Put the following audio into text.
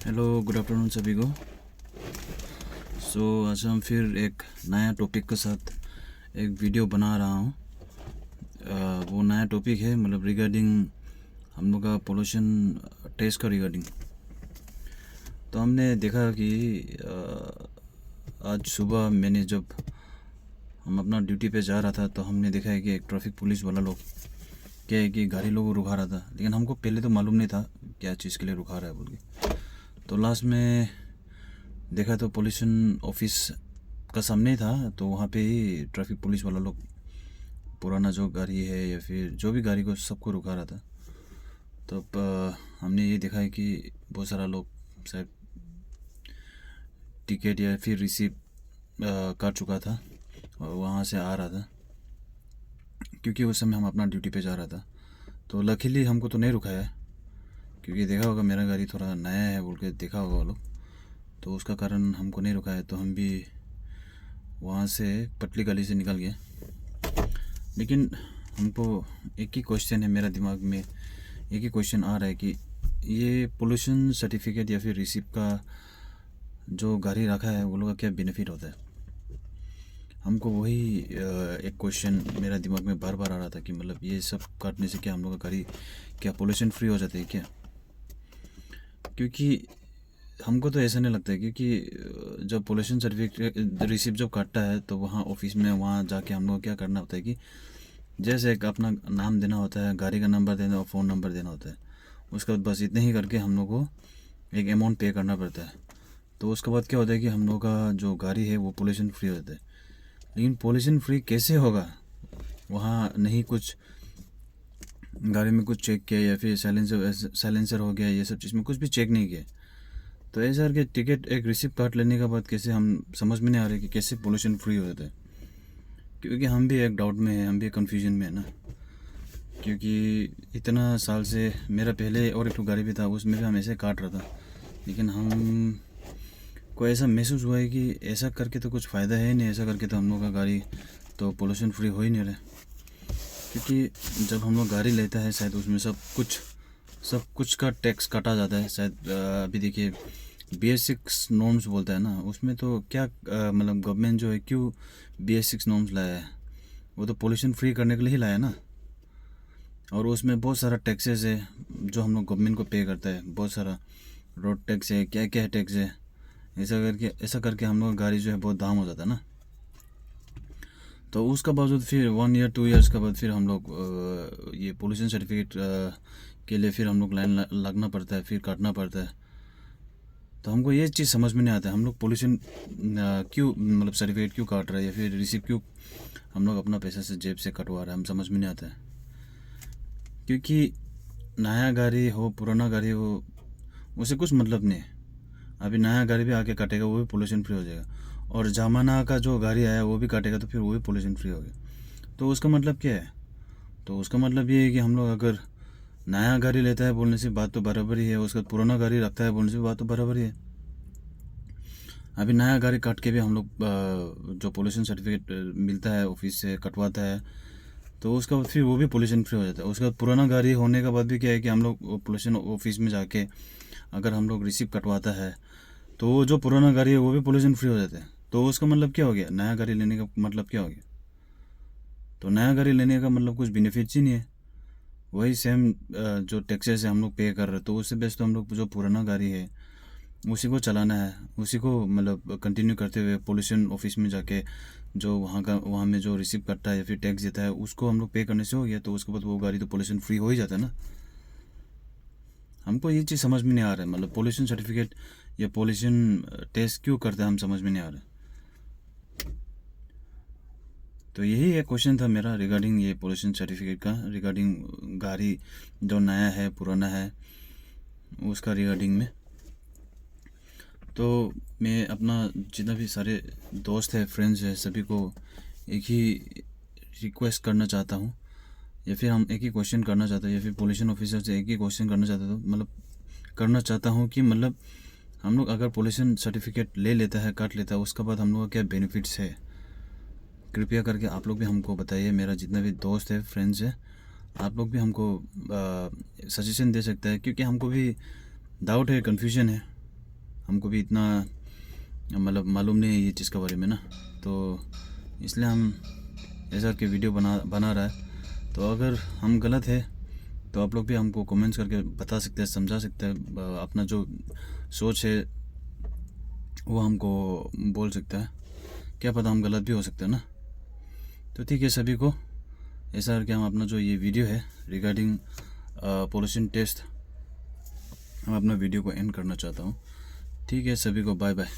Hello, good afternoon सभी को। आज हम फिर एक नया टॉपिक के साथ एक वीडियो बना रहा हूँ। वो नया टॉपिक है मतलब रिगार्डिंग हम लोग का पोल्यूशन टेस्ट का रिगार्डिंग। तो हमने देखा कि आज सुबह मैंने जब हम अपना ड्यूटी पे जा रहा था तो हमने देखा है कि एक ट्रैफिक पुलिस वाला लोग क्या है कि गाड़ी लोग रुका रहा था, लेकिन हमको पहले तो मालूम नहीं था क्या चीज़ के लिए रुका रहा है बोल के। तो लास्ट में देखा तो पोल्यूशन ऑफिस का सामने था, तो वहाँ पे ही ट्रैफिक पुलिस वाला लोग पुराना जो गाड़ी है या फिर जो भी गाड़ी को सबको रुका रहा था। तो अब हमने ये देखा है कि बहुत सारा लोग शायद टिकट या फिर रिसीप्ट काट चुका था और वहाँ से आ रहा था, क्योंकि उस समय हम अपना ड्यूटी पे जा रहा था। तो लकीली हमको तो नहीं रुकाया, क्योंकि देखा होगा मेरा गाड़ी थोड़ा नया है बोल के देखा होगा वो लोग, तो उसका कारण हमको नहीं रुकाया। तो हम भी वहाँ से पतली गली से निकल गए। लेकिन हमको एक ही क्वेश्चन है मेरा दिमाग में, एक ही क्वेश्चन आ रहा है कि ये पोल्यूशन सर्टिफिकेट या फिर रिसिप्ट का जो गाड़ी रखा है वो लोग का क्या बेनिफिट होता है। हमको वही एक क्वेश्चन मेरा दिमाग में बार बार आ रहा था कि मतलब ये सब काटने से क्या हम लोग का गाड़ी क्या पोल्यूशन फ्री हो जाते हैं क्या। क्योंकि हमको तो ऐसा नहीं लगता है, क्योंकि जब पोल्यूशन सर्टिफिकेट रिसिप्ट जब काटता है तो वहाँ ऑफिस में वहाँ जाके हम लोग क्या करना होता है कि जैसे एक अपना नाम देना होता है, गाड़ी का नंबर देना और फ़ोन नंबर देना होता है। उसके बाद बस इतने ही करके हम लोग को एक अमाउंट पे करना पड़ता है। तो उसके बाद क्या होता है कि हम लोग का जो गाड़ी है वो पोल्यूशन फ्री होता है। लेकिन पोल्यूशन फ्री कैसे होगा, वहाँ नहीं कुछ गाड़ी में कुछ चेक किया या फिर साइलेंसर हो गया, ये सब चीज़ में कुछ भी चेक नहीं किया। तो ऐसा करके टिकट एक रिसिप्ट कार्ड लेने के बाद कैसे हम समझ में नहीं आ रहा कि कैसे पोल्यूशन फ्री हो जाता है। क्योंकि हम भी एक डाउट में है, हम भी कन्फ्यूजन में है ना। क्योंकि इतना साल से मेरा पहले और एक गाड़ी भी था, उसमें भी हम ऐसे काट रहा था, लेकिन हम को ऐसा महसूस हुआ है कि ऐसा करके तो कुछ फ़ायदा है ही नहीं, ऐसा करके तो हम लोग का गाड़ी तो पोल्यूशन फ्री हो ही नहीं रहा। क्योंकि जब हम लोग गाड़ी लेता है शायद उसमें सब कुछ का टैक्स काटा जाता है शायद। अभी देखिए BS6 नॉर्म्स बोलता है ना, उसमें तो क्या मतलब गवर्नमेंट जो है क्यों BS6 नॉर्म्स लाया है, वो तो पोल्यूशन फ्री करने के लिए ही लाया ना। और उसमें बहुत सारा टैक्सेस है जो हम लोग गवर्नमेंट को पे करता है, बहुत सारा रोड टैक्स है, क्या क्या टैक्स है। ऐसा करके हम लोग गाड़ी जो है बहुत दाम हो जाता है ना। तो उसका बावजूद फिर 1 ईयर 2 ईयर्स के बाद फिर हम लोग ये पोल्यूशन सर्टिफिकेट के लिए फिर हम लोग लाइन लगना पड़ता है, फिर काटना पड़ता है। तो हमको ये चीज़ समझ में नहीं आता है, हम लोग पोल्यूशन क्यों मतलब सर्टिफिकेट क्यों काट रहे हैं या फिर रिसिप्ट क्यों हम लोग अपना पैसा से जेब से कटवा रहे हैं, हम समझ में नहीं आता है। क्योंकि नया गाड़ी हो पुराना गाड़ी हो उससे कुछ मतलब नहीं है। अभी नया गाड़ी भी आके काटेगा वो भी पोल्यूशन फ्री हो जाएगा, और जमाना का जो गाड़ी आया वो भी काटेगा तो फिर वो भी पोल्यूशन फ्री हो गया। तो उसका मतलब क्या है, तो उसका मतलब ये है कि हम लोग अगर नया गाड़ी लेता है बोलने से बात तो बराबर ही है, उसका पुराना गाड़ी रखता है बोलने से बात तो बराबर ही है। अभी नया गाड़ी काट के भी हम लोग जो पोल्यूशन सर्टिफिकेट मिलता है ऑफिस से कटवाता है, तो उसका बाद फिर वो भी पोल्यूशन फ्री हो जाता है। उसका पुराना गाड़ी होने के बाद भी क्या है कि हम लोग पोल्यूशन ऑफिस में जाके अगर हम लोग रिसीव कटवाता है तो वो जो पुराना गाड़ी है वो भी पोल्यूशन फ्री हो जाता है। तो उसका मतलब क्या हो गया, नया गाड़ी लेने का मतलब क्या हो गया। तो नया गाड़ी लेने का मतलब कुछ बेनिफिट्स ही नहीं है, वही सेम जो टैक्सेस है हम लोग पे कर रहे हैं। तो उससे बेस्ट तो हम लोग जो पुराना गाड़ी है उसी को चलाना है, उसी को मतलब कंटिन्यू करते हुए पोल्यूशन ऑफिस में जाके जो वहाँ में जो रिसीव करता है या फिर टैक्स देता है उसको हम लोग पे करने से हो गया। तो उसके बाद वो गाड़ी तो पोल्यूशन फ्री हो ही जाता है ना। हमको ये चीज़ समझ में नहीं आ रहा है, मतलब पोल्यूशन सर्टिफिकेट या पोल्यूशन टेस्ट क्यों करते हैं हम समझ में नहीं आ रहा है। तो यही एक क्वेश्चन था मेरा रिगार्डिंग ये पोल्यूशन सर्टिफिकेट का, रिगार्डिंग गाड़ी जो नया है पुराना है उसका रिगार्डिंग में। तो मैं अपना जितना भी सारे दोस्त है फ्रेंड्स है सभी को एक ही रिक्वेस्ट करना चाहता हूँ, या फिर हम एक ही क्वेश्चन करना चाहते हैं, या फिर पोल्यूशन ऑफिसर से एक ही क्वेश्चन करना चाहता तो मतलब करना चाहता हूँ कि मतलब हम लोग अगर पोल्यूशन सर्टिफिकेट ले लेता है काट लेता है उसके बाद हम लोग का क्या बेनिफिट्स है। कृपया करके आप लोग भी हमको बताइए, मेरा जितना भी दोस्त है फ्रेंड्स है आप लोग भी हमको सजेशन दे सकते हैं, क्योंकि हमको भी डाउट है, कन्फ्यूजन है। हमको भी इतना मतलब मालूम नहीं है ये चीज़ के बारे में ना, तो इसलिए हम ऐसा कि वीडियो बना रहा है। तो अगर हम गलत है तो आप लोग भी हमको कमेंट्स करके बता सकते हैं, समझा सकते हैं, अपना जो सोच है वो हमको बोल सकता है, क्या पता हम गलत भी हो सकते हैं ना। तो ठीक है सभी को, ऐसा करके हम अपना जो ये वीडियो है रिगार्डिंग पोल्यूशन टेस्ट, हम अपना वीडियो को एंड करना चाहता हूँ। ठीक है सभी को बाय बाय।